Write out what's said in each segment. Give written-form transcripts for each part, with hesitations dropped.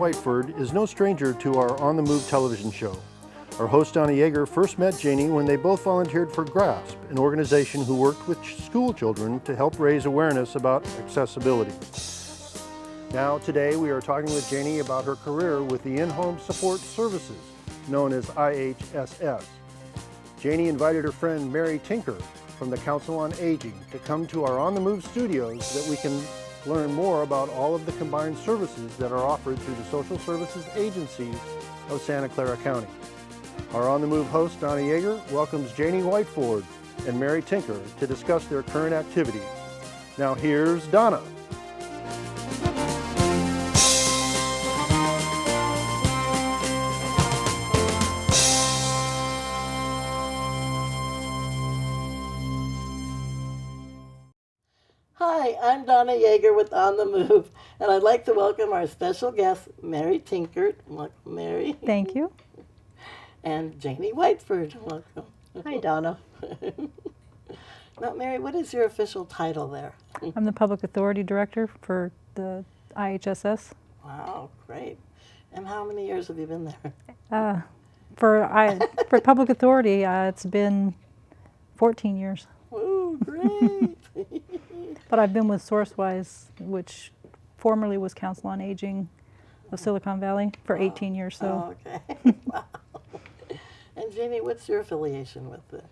Whiteford is no stranger to our On the Move television show. Our host Donna Yeager first met Janie when they both volunteered for GRASP, an organization who worked with school children to help raise awareness about accessibility. Now today we are talking with Janie about her career with the In-Home Support Services, known as IHSS. Janie invited her friend Mary Tinker from the Council on Aging to come to our On the Move studios so that we can learn more about all of the combined services that are offered through the social services agencies of Santa Clara County. Our On the Move host, Donna Yeager, welcomes Janie Whiteford and Mary Tinker to discuss their current activities. Now here's Donna. Hi, I'm Donna Yeager with On the Move, and I'd like to welcome our special guest, Mary Tinker. Welcome, Mary. Thank you. And Janie Whiteford. Welcome. Hi, Donna. Now, Mary, what is your official title there? I'm the Public Authority Director for the IHSS. Wow, great. And how many years have you been there? For Public Authority, it's been 14 years. Ooh, great. But I've been with SourceWise, which formerly was Council on Aging of Silicon Valley, for 18 years. So. Oh, okay. Wow. And Janie, what's your affiliation with it?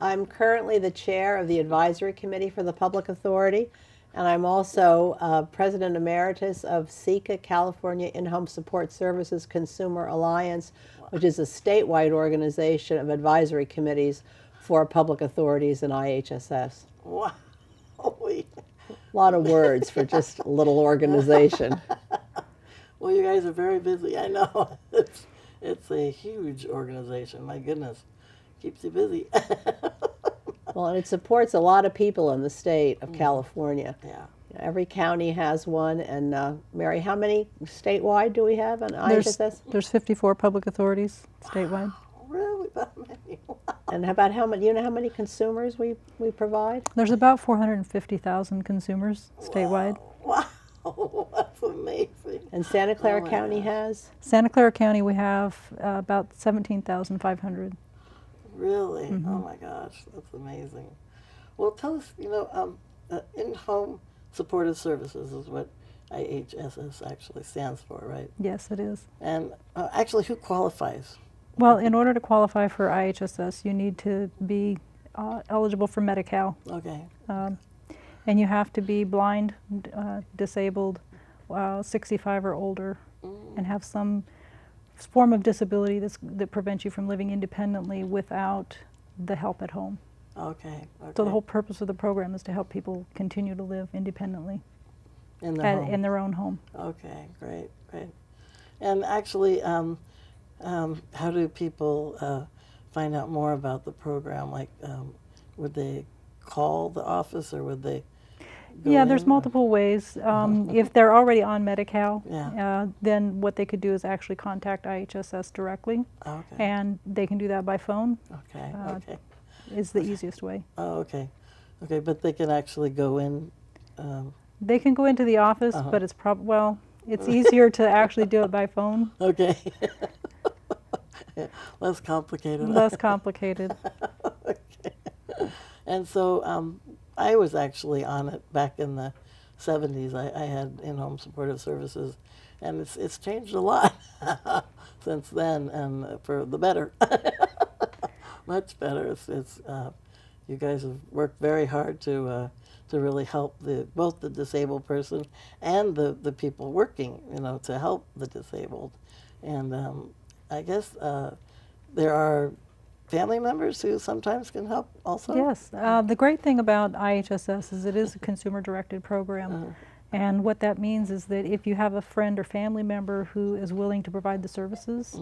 I'm currently the chair of the advisory committee for the Public Authority, and I'm also President Emeritus of SECA, California In-Home Support Services Consumer Alliance, which is a statewide organization of advisory committees for public authorities and IHSS. Wow. A lot of words for just a little organization. Well, you guys are very busy. I know. It's a huge organization. My goodness. Keeps you busy. Well, and it supports a lot of people in the state of California. Yeah. Every county has one. And Mary, how many statewide do we have on IHSS? There's 54 public authorities statewide. Really? That many? Wow. And about how many? You know how many consumers we provide? There's about 450,000 consumers statewide. Wow. Wow. That's amazing. And Santa Clara Oh my County gosh. has? Santa Clara County, we have about 17,500. Really? Mm-hmm. Oh my gosh, that's amazing. Well, tell us, in-home supportive services is what IHSS actually stands for, right? Yes, it is. And actually, who qualifies? Well, in order to qualify for IHSS, you need to be eligible for Medi-Cal. Okay. And you have to be blind, disabled, 65 or older, and have some form of disability that prevents you from living independently without the help at home. Okay. So the whole purpose of the program is to help people continue to live independently in their home. in their own home. Okay, great. And actually, how do people find out more about the program? Like, would they call the office or would they go Yeah, in, there's or- multiple ways. If they're already on Medi-Cal, Yeah. then what they could do is actually contact IHSS directly, Okay. and they can do that by phone. Okay. Okay. Is the easiest way. Oh, okay. Okay, but they can actually go in. They can go into the office, but it's it's easier to actually do it by phone. Okay. Less complicated. Less complicated. Okay. And so I was actually on it back in the 70s. I had in-home supportive services, and it's changed a lot since then, and for the better. Much better. It's you guys have worked very hard to really help both the disabled person and the people working, to help the disabled. And I guess there are family members who sometimes can help also? Yes. The great thing about IHSS is it is a consumer-directed program. And what that means is that if you have a friend or family member who is willing to provide the services,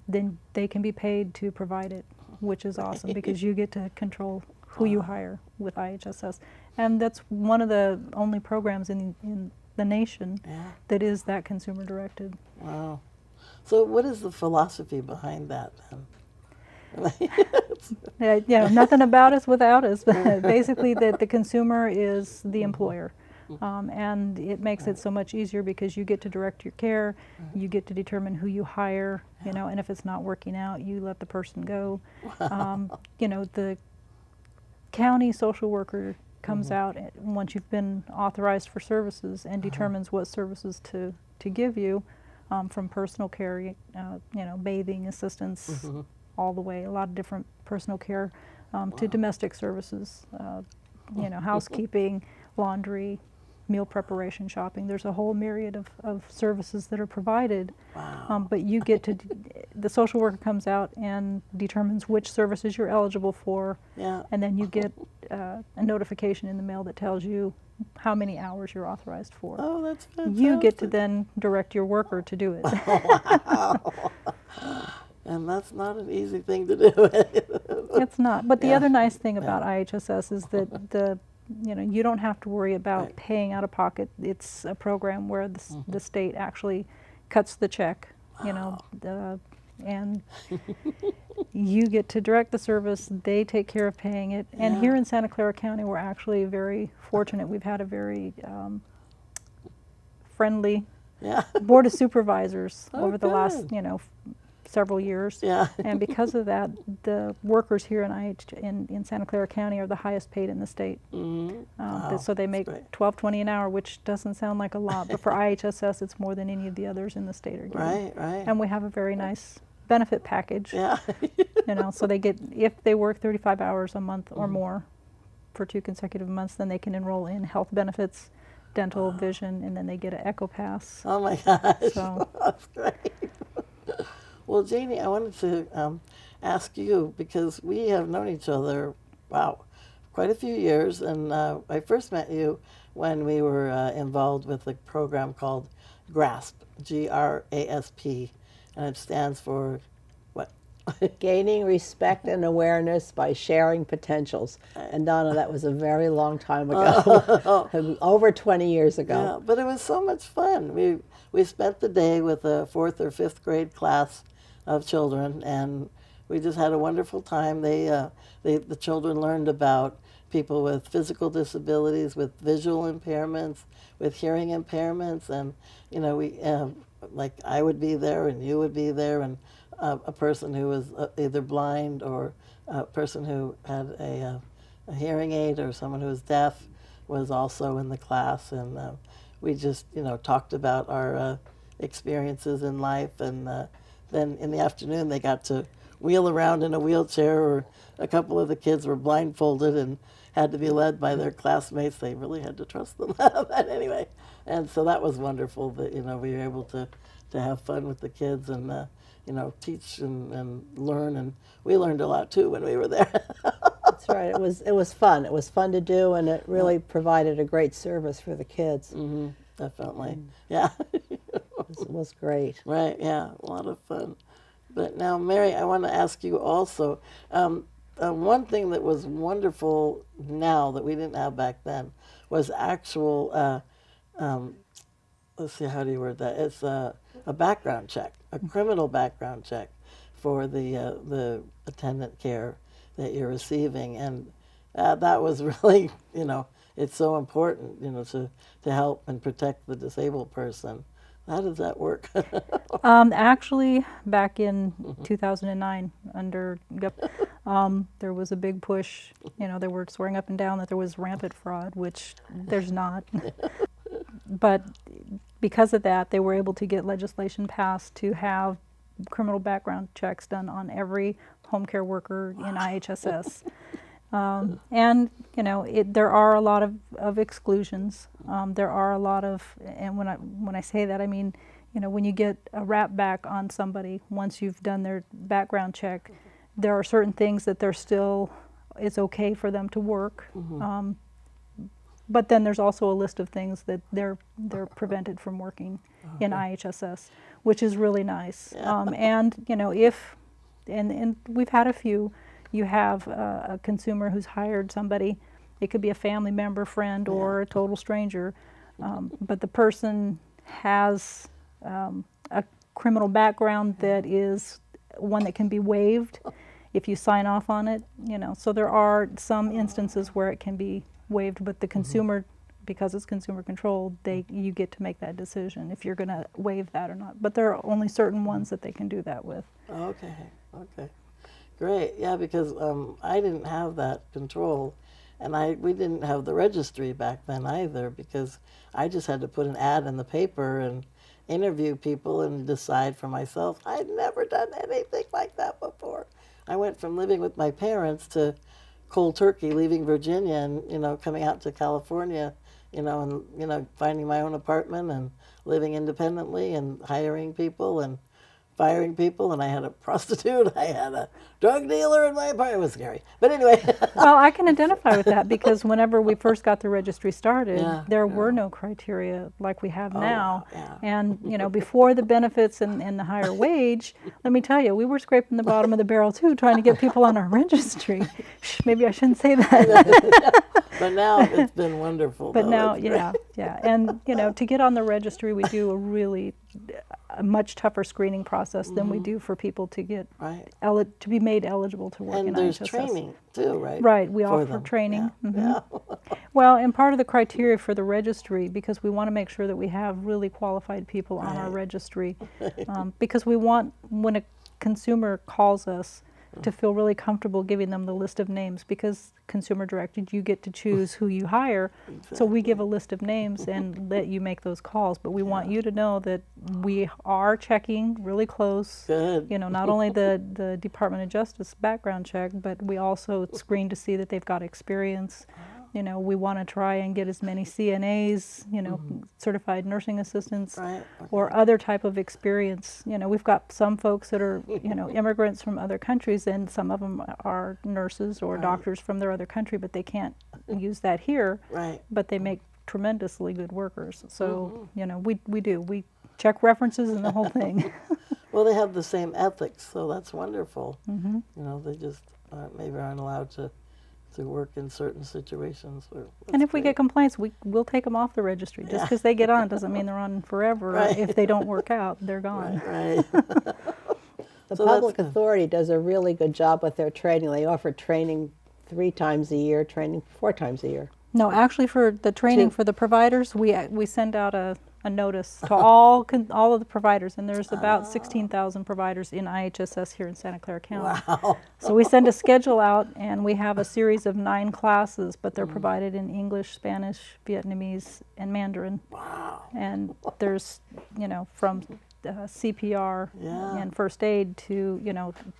then they can be paid to provide it, which is awesome because you get to control who you hire with IHSS. And that's one of the only programs in the nation that is that consumer-directed. Wow. So what is the philosophy behind that then? Yeah, nothing about us without us. Basically, that the consumer is the employer. And it makes it so much easier because you get to direct your care, you get to determine who you hire, you know, and if it's not working out, you let the person go. You know, the county social worker comes out once you've been authorized for services and determines what services to give you, from personal care, you know, bathing assistance, all the way, a lot of different personal care, to domestic services, you know, housekeeping, laundry, meal preparation, shopping. There's a whole myriad of services that are provided. Wow. But you get to, the social worker comes out and determines which services you're eligible for, Yeah. and then you get a notification in the mail that tells you how many hours you're authorized for. Oh, that's fantastic. You get to then direct your worker to do it. Wow. And that's not an easy thing to do. It's not. But the Yeah. other nice thing about IHSS is that you know, you don't have to worry about Right. paying out of pocket. It's a program where the state actually cuts the check, you know, and you get to direct the service. They take care of paying it. And Yeah. here in Santa Clara County, we're actually very fortunate. We've had a very friendly Yeah. board of supervisors Oh, over the last, good. you know, several years. Yeah. And because of that, the workers here in Santa Clara County are the highest paid in the state. Wow, So they that's make great. $12.20 an hour, which doesn't sound like a lot, but for IHSS, it's more than any of the others in the state are getting. Right, right. And we have a very nice benefit package. Yeah. You know, so they get, if they work 35 hours a month or more for 2 consecutive months, then they can enroll in health benefits, dental, vision, and then they get an Echo Pass. Oh my gosh. So- That's great. Well, Janie, I wanted to ask you, because we have known each other, wow, quite a few years, and I first met you when we were involved with a program called GRASP, G-R-A-S-P, and it stands for what? Gaining respect and awareness by sharing potentials. And Donna, that was a very long time ago, over 20 years ago. Yeah, but it was so much fun. We spent the day with a 4th or 5th grade class of children, and we just had a wonderful time. The children learned about people with physical disabilities, with visual impairments, with hearing impairments, and you know, we like I would be there and you would be there, and a person who was either blind or a person who had a hearing aid or someone who was deaf was also in the class, and we just, you know, talked about our experiences in life, and then in the afternoon they got to wheel around in a wheelchair, or a couple of the kids were blindfolded and had to be led by their classmates. They really had to trust them. But anyway, and so that was wonderful that, you know, we were able to have fun with the kids and, you know, teach and learn, and we learned a lot too when we were there. That's right. It was fun. It was fun to do, and it really provided a great service for the kids. Definitely. Yeah. It was great. Right, yeah, a lot of fun. But now, Mary, I want to ask you also, one thing that was wonderful now that we didn't have back then was actual, let's see, how do you word that? It's a background check, a criminal background check for the attendant care that you're receiving. And that was really, you know, it's so important, you know, to help and protect the disabled person. How does that work? Actually, back in 2009, under there was a big push. You know, they were swearing up and down that there was rampant fraud, which there's not. But because of that, they were able to get legislation passed to have criminal background checks done on every home care worker in IHSS. And you know, there are a lot of exclusions. There are a lot of, and when I say that, I mean, you know, when you get a rap back on somebody once you've done their background check, there are certain things that it's okay for them to work. But then there's also a list of things that they're prevented from working in IHSS, which is really nice. And you know, and we've had a few. You have a consumer who's hired somebody. It could be a family member, friend, or a total stranger, but the person has a criminal background that is one that can be waived if you sign off on it. You know, so there are some instances where it can be waived, but the consumer, because it's consumer controlled, you get to make that decision if you're going to waive that or not. But there are only certain ones that they can do that with. Okay, okay. Great, yeah, because I didn't have that control, and we didn't have the registry back then either, because I just had to put an ad in the paper and interview people and decide for myself. I'd never done anything like that before. I went from living with my parents to cold turkey, leaving Virginia and, coming out to California, and, finding my own apartment and living independently and hiring people and firing people, and I had a prostitute, I had a drug dealer in my apartment. It was scary. But anyway. Well, I can identify with that because whenever we first got the registry started, Yeah, there were no criteria like we have now. yeah. And, before the benefits and the higher wage, let me tell you, we were scraping the bottom of the barrel too, trying to get people on our registry. Maybe I shouldn't say that. But now it's been wonderful. But though. now, It's great. yeah. And, to get on the registry, we do a much tougher screening process than we do for people to get Right. to be made eligible to work in And there's IHSS. training too, right? Right, we for offer them. training. Yeah. Mhm. Yeah. Well, and part of the criteria for the registry, because we want to make sure that we have really qualified people on our Right. registry, because we want, when a consumer calls us, to feel really comfortable giving them the list of names, because consumer directed, you get to choose who you hire. So we give a list of names and let you make those calls, but we want you to know that we are checking really close. Good. Not only the Department of Justice background check, but we also screen to see that they've got experience. We want to try and get as many CNAs, certified nursing assistants, Right. or other type of experience. We've got some folks that are, immigrants from other countries, and some of them are nurses or doctors from their other country, but they can't use that here. Right. But they make tremendously good workers. So, we check references and the whole thing. Well, they have the same ethics, so that's wonderful. Mm-hmm. They just maybe aren't allowed to work in certain situations. And if we get complaints, we'll take them off the registry. Just because they get on doesn't mean they're on forever. Right. If they don't work out, they're gone. Right. The So public that's good. authority does a really good job with their training. They offer training 3 times a year, training 4 times a year. No, actually, for the training Two. for the providers, we send out a notice to all of the providers, and there's about 16,000 providers in IHSS here in Santa Clara County. Wow. So we send a schedule out, and we have a series of 9 classes, but they're provided in English, Spanish, Vietnamese, and Mandarin. Wow. And there's, from CPR Yeah. and first aid to,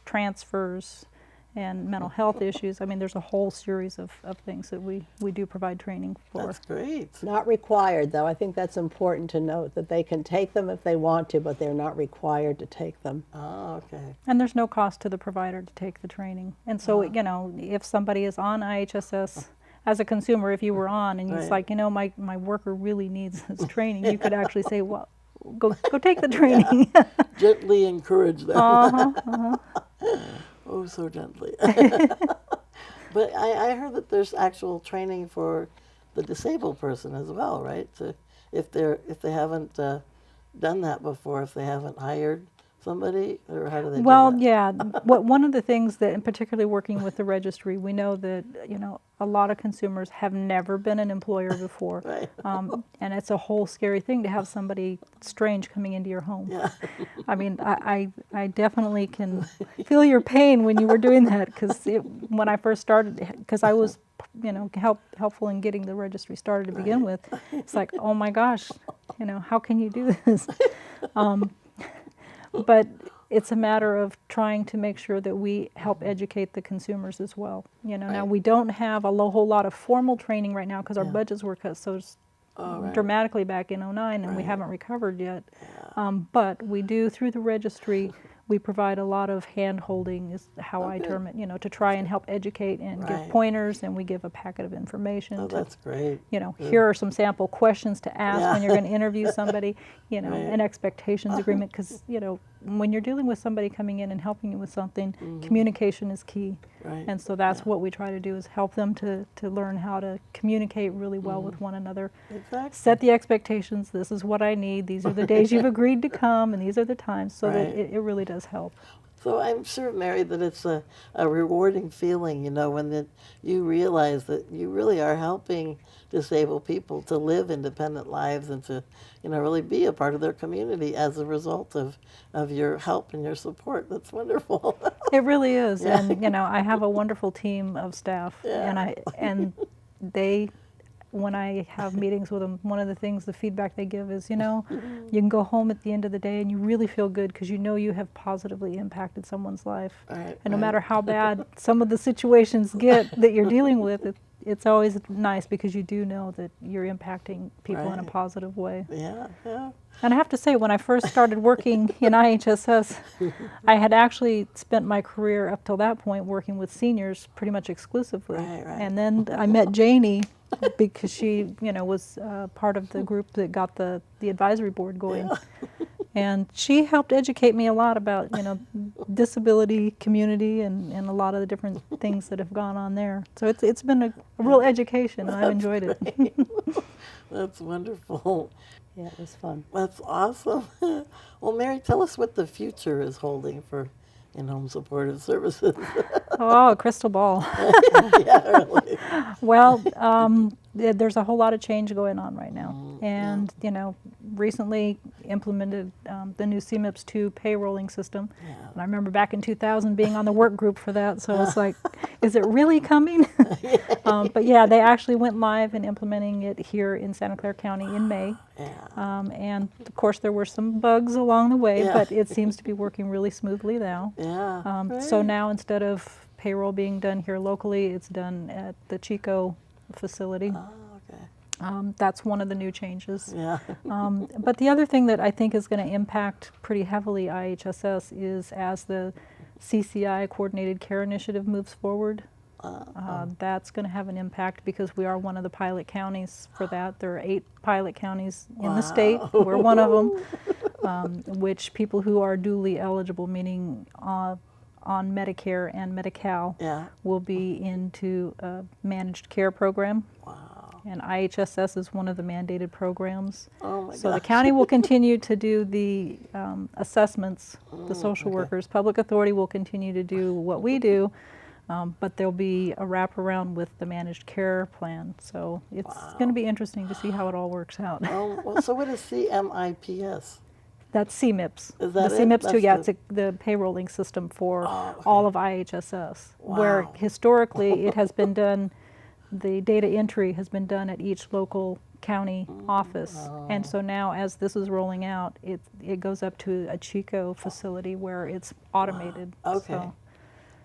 transfers and mental health issues. I mean, there's a whole series of things that we do provide training for. That's great. Not required, though. I think that's important to note, that they can take them if they want to, but they're not required to take them. Oh, okay. And there's no cost to the provider to take the training. And so, if somebody is on IHSS, as a consumer, if you were on and it's Right. like, my worker really needs this training, you could actually say, well, go take the training. Gently encourage them. Oh, so gently. But I heard that there's actual training for the disabled person as well, right? If they haven't done that before, if they haven't hired somebody, or how do they do Well, that? yeah. One of the things that, and particularly working with the registry, we know that a lot of consumers have never been an employer before, Right. And it's a whole scary thing to have somebody strange coming into your home. Yeah. I mean, I definitely can feel your pain when you were doing that, because when I first started, because I was helpful in getting the registry started to begin with. It's like, oh my gosh, how can you do this? But it's a matter of trying to make sure that we help educate the consumers as well. Now we don't have a whole lot of formal training right now because our budgets were cut so Right. dramatically back in '09, and we haven't recovered yet. But we do, through the registry, we provide a lot of hand-holding, is how I term it, to try and help educate and give Right. pointers, and we give a packet of information Oh, to, that's great. here are some sample questions to ask Yeah. when you're going to interview somebody, Right. an expectations agreement, because, when you're dealing with somebody coming in and helping you with something, communication is key. Right. And so that's what we try to do, is help them to learn how to communicate really well with one another. Exactly. Set the expectations. This is what I need. These are the days you've agreed to come, and these are the times, so that Right. it really does help. So I'm sure, Mary, that it's a rewarding feeling, you know, when you realize that you really are helping disabled people to live independent lives and to, you know, really be a part of their community as a result of your help and your support. That's wonderful. It really is. Yeah. And, you know, I have a wonderful team of staff. Yeah. And they, when I have meetings with them, one of the things, the feedback they give is, you know, you can go home at the end of the day and you really feel good because you know you have positively impacted someone's life. Right, And no right. matter how bad some of the situations get that you're dealing with, it's always nice because you do know that you're impacting people in a Right. positive way. Yeah, yeah. And I have to say, when I first started working in IHSS, I had actually spent my career up till that point working with seniors pretty much exclusively. Right, right. And then I met Janie because she, you know, was part of the group that got the advisory board going. And she helped educate me a lot about, you know, disability community and a lot of the different things that have gone on there. So it's been a real education, and I've enjoyed it. That's wonderful. Yeah, it was fun. That's awesome. Well, Mary, tell us what the future is holding for in-home supportive services. Oh, crystal ball. Yeah, really. Well, there's a whole lot of change going on right now. And, you know, recently implemented the new CMIPS 2 payrolling system. Yeah. And I remember back in 2000 being on the work group for that. So it's like, is it really coming? But yeah, they actually went live and implementing it here in Santa Clara County in May. Yeah. And of course, there were some bugs along the way, Yeah. but it seems to be working really smoothly now. Yeah. So Great. now instead of payroll being done here locally, it's done at the Chico facility. Oh, okay. That's one of the new changes. Yeah. But the other thing that I think is going to impact pretty heavily IHSS is as the CCI Coordinated Care Initiative moves forward. That's going to have an impact because we are one of the pilot counties for that. There are 8 pilot counties in the state. We're one of them, which people who are duly eligible, meaning on Medicare and Medi-Cal, Yeah. will be into a managed care program. Wow. And IHSS is one of the mandated programs. Oh my So the gosh. county will continue to do the assessments, the social okay. workers. Public Authority will continue to do what we do, but there'll be a wraparound with the managed care plan. So it's going to be interesting to see how it all works out. Well, so what is CMIPS? That's CMIPS. Is that the it? CMIPS too, That's yeah, it's the payrolling system for okay. all of IHSS, where Wow. historically it has been done, the data entry has been done at each local county office. And so now as this is rolling out, it goes up to a Chico facility where it's automated. Okay.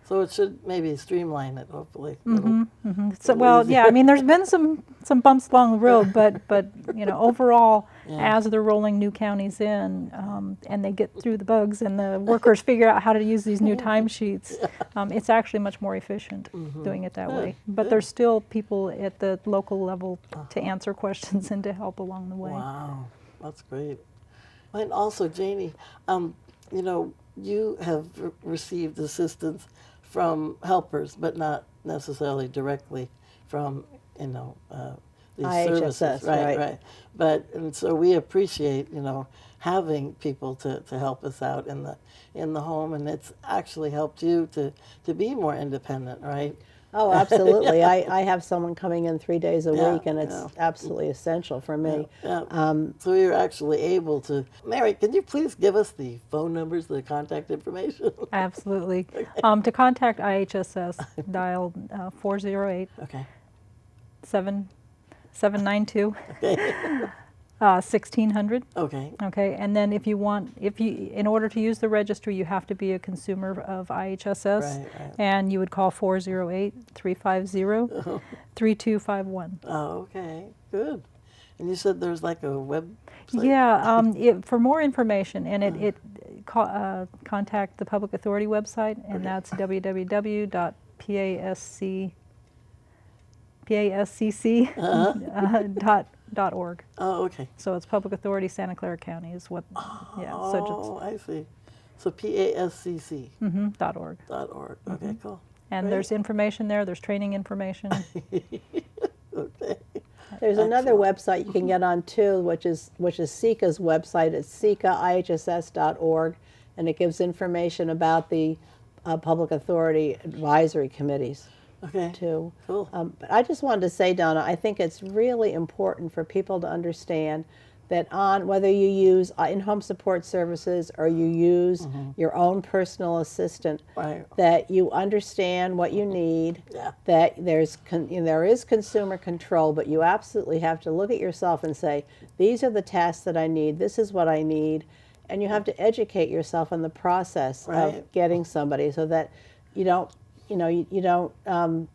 So it should maybe streamline it, hopefully. So, well, yeah, I mean, there's been some bumps along the road, but you know, overall, Yeah. as they're rolling new counties in, and they get through the bugs, and the workers figure out how to use these new timesheets, it's actually much more efficient doing it that way. But there's still people at the local level to answer questions and to help along the way. Wow, that's great. And also, Janie, you know, you have received assistance from helpers, but not necessarily directly from, you know, these IHSS, services. right. But, and so we appreciate, you know, having people to help us out in the home, and it's actually helped you to be more independent, right? Oh, absolutely. I have someone coming in 3 days a Yeah, week, and it's yeah. absolutely essential for me. Yeah. So we were actually able to. Mary, can you please give us the phone numbers, the contact information? Absolutely. To contact IHSS, dial 408 Okay. 792 Okay. 1600. Okay. Okay, and then if you, in order to use the registry, you have to be a consumer of IHSS, Right, right. and you would call 408-350-3251. Oh, okay. Good. And you said there's like a web. Yeah, for more information, and contact the Public Authority website, and that's www.pascc.org. Oh, okay. So it's Public Authority Santa Clara County is what, yeah, so Oh, I see. So PASCC.org. just, .org. Okay, cool. And Great. there's information there, there's training information. Okay. There's another website you can get on too, which is SECA's website. It's SECAIHSS.org, and it gives information about the public authority advisory committees Okay. too. Cool. But I just wanted to say, Donna, I think it's really important for people to understand that on whether you use in-home support services or you use your own personal assistant, Right. that you understand what you need, Yeah. that there is consumer control, but you absolutely have to look at yourself and say, these are the tasks that I need, this is what I need, and you have to educate yourself in the process Right. of getting somebody so that you don't you don't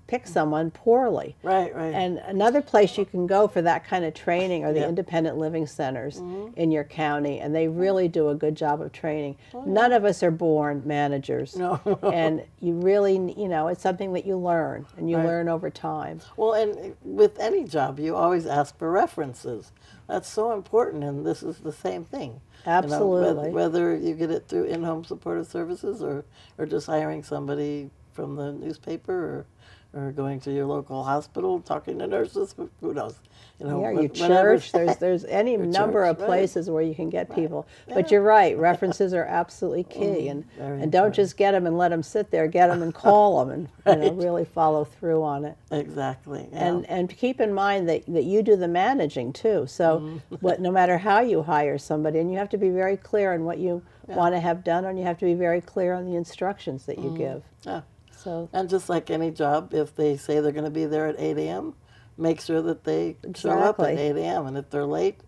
pick someone poorly. Right, right. And another place you can go for that kind of training are the Yep. independent living centers in your county, and they really do a good job of training. None of us are born managers. No. And you really, it's something that you learn, and you Right. learn over time. Well, and with any job, you always ask for references. That's so important, and this is the same thing. Absolutely. Whether you get it through in-home supportive services or just hiring somebody from the newspaper or going to your local hospital, talking to nurses, who knows? Yeah, your whatever. church. There's any Your number church, of right. places where you can get people. But Yeah. you're right. References are absolutely key, and very don't important. just get them and let them sit there. Get them and call them, and really follow through on it. Exactly. Yeah. And keep in mind that you do the managing too. So no matter how you hire somebody, and you have to be very clear on what you want to have done, and you have to be very clear on the instructions that you give. Yeah. So And just like any job, if they say they're going to be there at 8 a.m., make sure that they show up at Exactly. 8 a.m. And if they're late,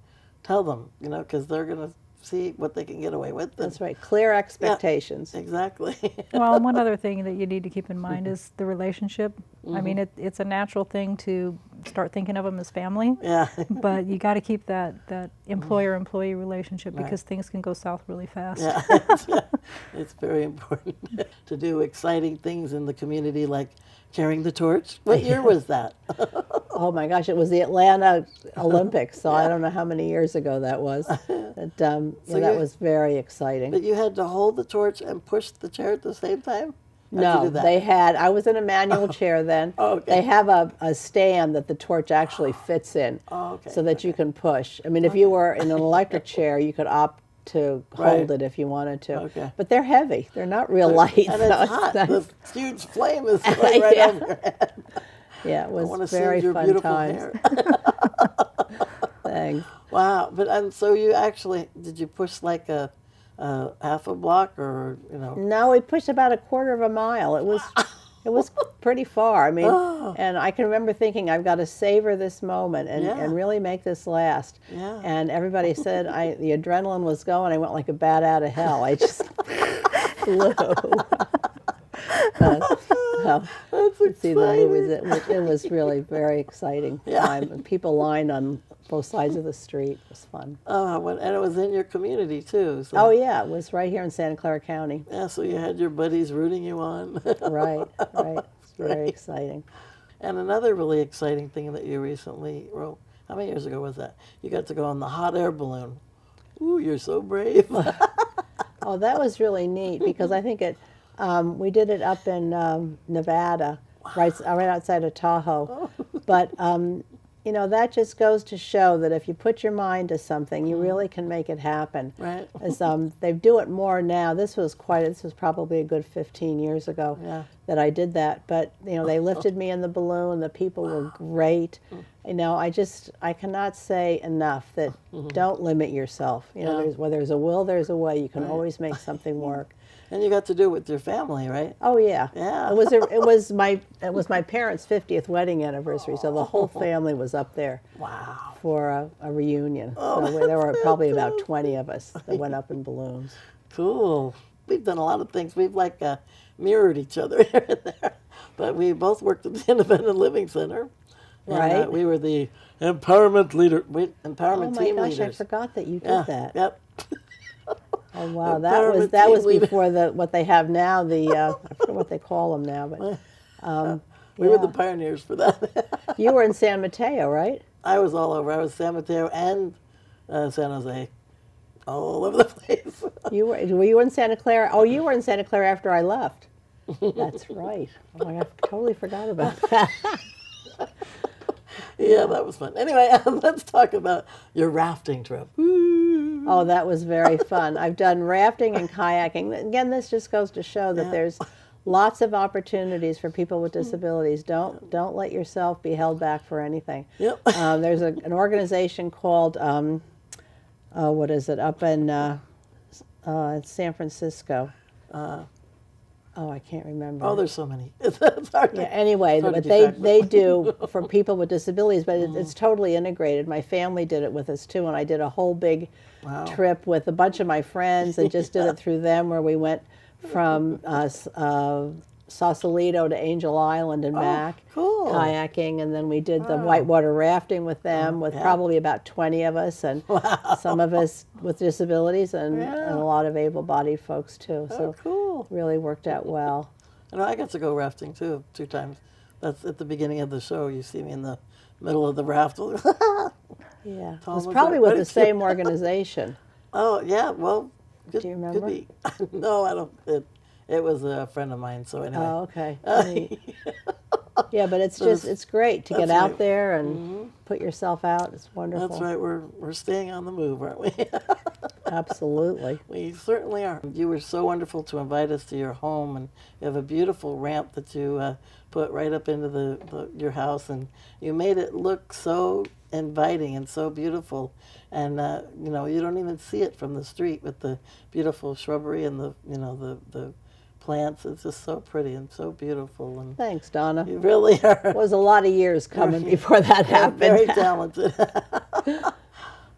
tell them, because they're going to see what they can get away with. that's right. Clear expectations. Exactly. Well, and one other thing that you need to keep in mind is the relationship. I mean, it's a natural thing to start thinking of them as family, Yeah. but you got to keep that employer-employee relationship because things can go south really fast. Yeah. It's very important to do exciting things in the community like carrying the torch. What year was that? Oh my gosh, it was the Atlanta Olympics, so I don't know how many years ago that was. But, that you- was very exciting. But you had to hold the torch and push the chair at the same time? How'd you No, do that? they had, I was in a manual chair then. Oh, okay. They have a stand that the torch actually fits in Oh, okay, so that you can push. I mean, if you were in an electric chair, you could opt to Right. hold it if you wanted to. Okay. But they're heavy. They're not real light. And so it's hot. not- The huge flame is going right Yeah. over your head. yeah, it I want to was see very your fun beautiful times. hair. Thanks. Wow. But and so you actually, did you push like a half a block or, No, we pushed about a quarter of a mile. It was pretty far. I mean, and I can remember thinking, I've got to savor this moment and, Yeah. and really make this last. Yeah. And everybody said the adrenaline was going. I went like a bat out of hell. I just flew. See the movies. It was really very exciting time. And people lined on both sides of the street. It was fun. and it was in your community too. So. Oh yeah, it was right here in Santa Clara County. Yeah, so you had your buddies rooting you on. Right. It's very exciting. And another really exciting thing that you recently, well, how many years ago was that? You got to go on the hot air balloon. Ooh, you're so brave. Oh, that was really neat because I think we did it up in Nevada, right outside of Tahoe. But that just goes to show that if you put your mind to something, you really can make it happen. Right. As they do it more now. This was probably a good 15 years ago that I did that. But they lifted me in the balloon. The people were great. I cannot say enough that don't limit yourself. Where there's a will, there's a way. You can always make something work. And you got to do it with your family, right? Oh yeah, Yeah. It was my parents' 50th wedding anniversary, so the whole family was up there Wow. for a reunion. So there were probably about 20 of us that went up in balloons. Cool. We've done a lot of things. We've mirrored each other here and there. But we both worked at the Independent Living Center. And, Right. we were the empowerment Oh empowerment my team gosh, leaders. I forgot that you did Yeah, that. Yep. Oh wow, Empowerment that team was leader. before what they have now. I forget what they call them now, but We were yeah. the pioneers for that. You were in San Mateo, right? I was all over. I was San Mateo and San Jose. All over the place. Were you in Santa Clara? Oh, you were in Santa Clara after I left. That's right. Oh, I totally forgot about that. Yeah, that was fun. Anyway, let's talk about your rafting trip. Oh, that was very fun. I've done rafting and kayaking. Again, this just goes to show that there's lots of opportunities for people with disabilities. Don't let yourself be held back for anything. Yep. There's an organization called what is it, up in San Francisco. I can't remember. Oh, there's so many. It's hard to, Anyway, hard to but keep track. they do for people with disabilities, but it's totally integrated. My family did it with us too, and I did a whole big trip with a bunch of my friends and just did it through them, where we went from Sausalito to Angel Island and back, cool. kayaking, and then we did the whitewater rafting with them, with probably about 20 of us, and some of us with disabilities, and a lot of able-bodied folks too. So cool. really worked out well. And I got to go rafting too, 2 times. That's at the beginning of the show. You see me in the middle of the raft. Yeah, it Tom was was probably like, with the same organization. Oh, yeah, well, Do you remember? Could be. No, I don't. It was a friend of mine, so anyway. Oh, okay. Yeah, but it's great to get That's out right. there and put yourself out. It's wonderful. That's right. We're staying on the move, aren't we? Absolutely. We certainly are. You were so wonderful to invite us to your home, and you have a beautiful ramp that you put right up into your house, and you made it look so inviting and so beautiful. And you don't even see it from the street with the beautiful shrubbery and the plants. It's just so pretty and so beautiful. And Thanks, Donna. you really are. It was a lot of years coming before that You're happened. very talented.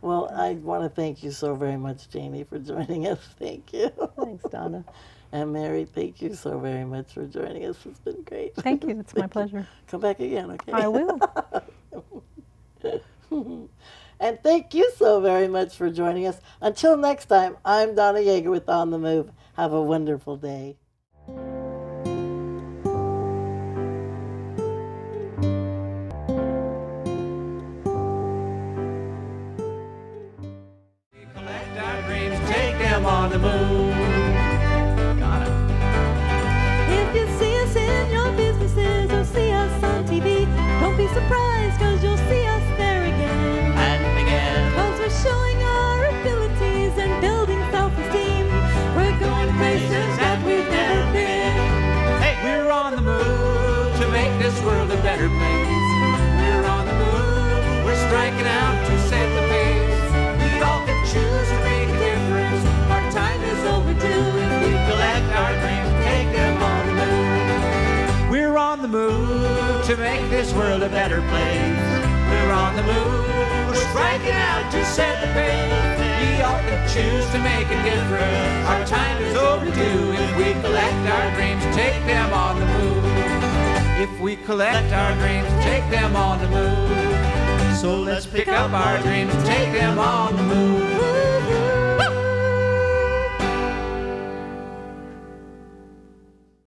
Well, I want to thank you so very much, Janie, for joining us. Thank you. Thanks, Donna. And Mary, thank you so very much for joining us. It's been great. Thank you. It's my pleasure. Come back again, okay? I will. And thank you so very much for joining us. Until next time, I'm Donna Yeager with On the Move. Have a wonderful day. Collect our dreams, take them on the move. Got it. If you see us in your businesses or see us on TV, don't be surprised, cause you'll see us there again. And again. Cause we're showing our abilities and building self-esteem. We're going places that we've never been. Hey, we're on the move to make this world a better place. We're on the move, we're striking out to set the pace. We all can choose to make a difference. Our time is overdue. If we collect our dreams, take them on the move. We're on the move to make this world a better place. We're on the move, we're striking out to set the pace. We all can choose to make a difference. Our time is overdue. If we collect our dreams, take them on the move. If we collect our dreams, take them on the move. So let's pick up our dreams and take them on the move.